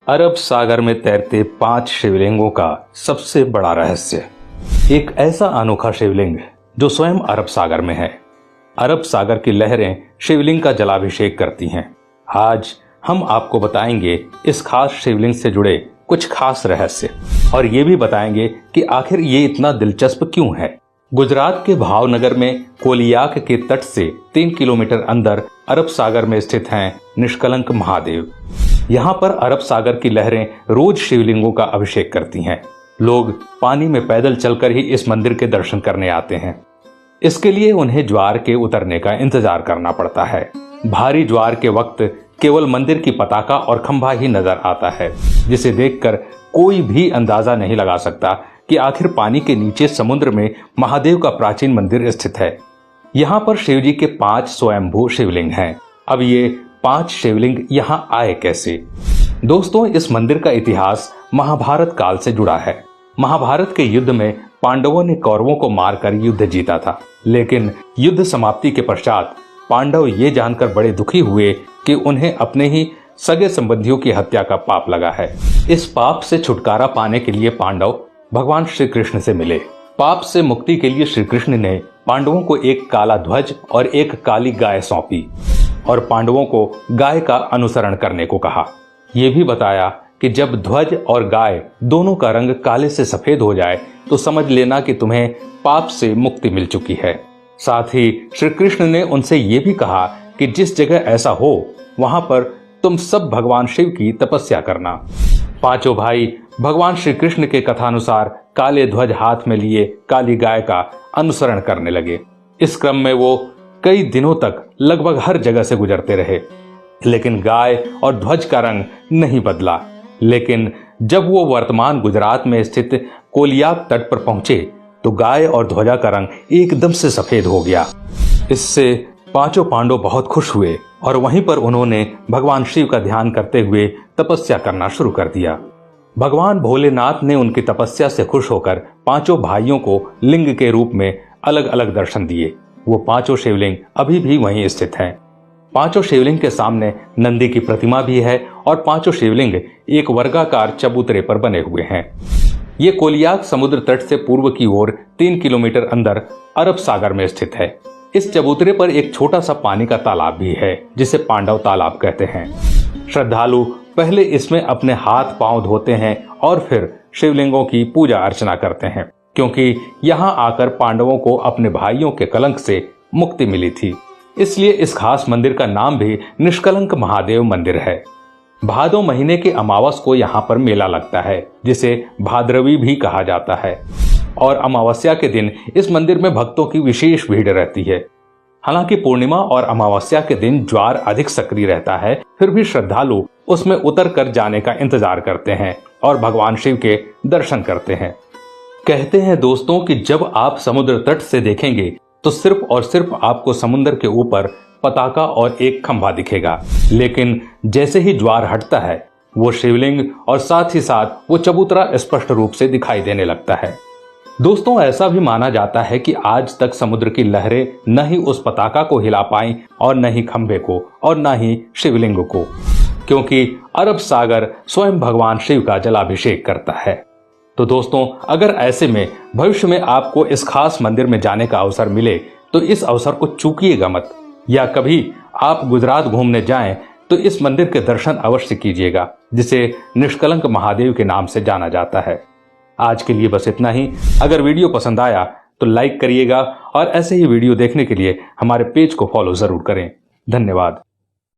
अरब सागर में तैरते 5 शिवलिंगों का सबसे बड़ा रहस्य। एक ऐसा अनोखा शिवलिंग जो स्वयं अरब सागर में है। अरब सागर की लहरें शिवलिंग का जलाभिषेक करती हैं। आज हम आपको बताएंगे इस खास शिवलिंग से जुड़े कुछ खास रहस्य और ये भी बताएंगे कि आखिर ये इतना दिलचस्प क्यों है। गुजरात के भावनगर में कोलियाक के तट से 3 किलोमीटर अंदर अरब सागर में स्थित हैं निष्कलंक महादेव। यहाँ पर अरब सागर की लहरें रोज शिवलिंगों का अभिषेक करती हैं। लोग पानी में पैदल चलकर ही इस मंदिर के दर्शन करने आते हैं। इसके लिए उन्हें ज्वार के उतरने का इंतजार करना पड़ता है। भारी ज्वार के वक्त केवल मंदिर की पताका और खंभा ही नजर आता है, जिसे देखकर कोई भी अंदाजा नहीं लगा सकता कि आखिर पानी के नीचे समुद्र में महादेव का प्राचीन मंदिर स्थित है। यहाँ पर शिव जी के 5 स्वयंभू शिवलिंग हैं। अब ये 5 शिवलिंग यहाँ आए कैसे? दोस्तों, इस मंदिर का इतिहास महाभारत काल से जुड़ा है। महाभारत के युद्ध में पांडवों ने कौरवों को मारकर युद्ध जीता था, लेकिन युद्ध समाप्ति के पश्चात पांडव ये जानकर बड़े दुखी हुए कि उन्हें अपने ही सगे संबंधियों की हत्या का पाप लगा है। इस पाप से छुटकारा पाने के लिए पांडव भगवान श्री कृष्ण से मिले। पाप से मुक्ति के लिए श्री कृष्ण ने पांडवों को एक काला ध्वज और एक काली गाय सौंपी और पांडवों को गाय का अनुसरण करने को कहा। यह भी बताया कि जब ध्वज और गाय दोनों का रंग काले से सफेद हो जाए तो समझ लेना कि तुम्हें पाप से मुक्ति मिल चुकी है। साथ ही श्री कृष्ण ने उनसे ये भी कहा कि जिस जगह ऐसा हो वहां पर तुम सब भगवान शिव की तपस्या करना। पांचों भाई भगवान श्री कृष्ण के कथानुसार काले ध्वज हाथ में लिए काली गाय का अनुसरण करने लगे। इस क्रम में वो कई दिनों तक लगभग हर जगह से गुजरते रहे, लेकिन गाय और ध्वज का रंग नहीं बदला। लेकिन जब वो वर्तमान गुजरात में स्थित कोलियाक तट पर पहुंचे तो गाय और ध्वजा का रंग एकदम से सफेद हो गया। इससे पांचों पांडव बहुत खुश हुए और वहीं पर उन्होंने भगवान शिव का ध्यान करते हुए तपस्या करना शुरू कर दिया। भगवान भोलेनाथ ने उनकी तपस्या से खुश होकर पांचों भाइयों को लिंग के रूप में अलग अलग दर्शन दिए। वो 5 शिवलिंग अभी भी वहीं स्थित हैं। 5 शिवलिंग के सामने नंदी की प्रतिमा भी है और 5 शिवलिंग एक वर्गाकार चबूतरे पर बने हुए हैं। ये कोलियाक समुद्र तट से पूर्व की ओर 3 किलोमीटर अंदर अरब सागर में स्थित है। इस चबूतरे पर एक छोटा सा पानी का तालाब भी है, जिसे पांडव तालाब कहते हैं। श्रद्धालु पहले इसमें अपने हाथ पांव धोते हैं और फिर शिवलिंगों की पूजा अर्चना करते हैं, क्योंकि यहाँ आकर पांडवों को अपने भाइयों के कलंक से मुक्ति मिली थी। इसलिए इस खास मंदिर का नाम भी निष्कलंक महादेव मंदिर है। भादो महीने के अमावस को यहाँ पर मेला लगता है, जिसे भाद्रवी भी कहा जाता है, और अमावस्या के दिन इस मंदिर में भक्तों की विशेष भीड़ रहती है। हालांकि पूर्णिमा और अमावस्या के दिन ज्वार अधिक सक्रिय रहता है, फिर भी श्रद्धालु उसमें उतर कर जाने का इंतजार करते हैं और भगवान शिव के दर्शन करते हैं। कहते हैं दोस्तों कि जब आप समुद्र तट से देखेंगे तो सिर्फ और सिर्फ आपको समुद्र के ऊपर पताका और एक खंभा दिखेगा, लेकिन जैसे ही ज्वार हटता है वो शिवलिंग और साथ ही साथ वो चबूतरा स्पष्ट रूप से दिखाई देने लगता है। दोस्तों, ऐसा भी माना जाता है कि आज तक समुद्र की लहरें न ही उस पताका को हिला पाई और न ही खंभे को और न ही शिवलिंग को, क्योंकि अरब सागर स्वयं भगवान शिव का जलाभिषेक करता है। तो दोस्तों, अगर ऐसे में भविष्य में आपको इस खास मंदिर में जाने का अवसर मिले तो इस अवसर को चूकिएगा मत, या कभी आप गुजरात घूमने जाएं तो इस मंदिर के दर्शन अवश्य कीजिएगा, जिसे निष्कलंक महादेव के नाम से जाना जाता है। आज के लिए बस इतना ही। अगर वीडियो पसंद आया तो लाइक करिएगा और ऐसे ही वीडियो देखने के लिए हमारे पेज को फॉलो जरूर करें। धन्यवाद।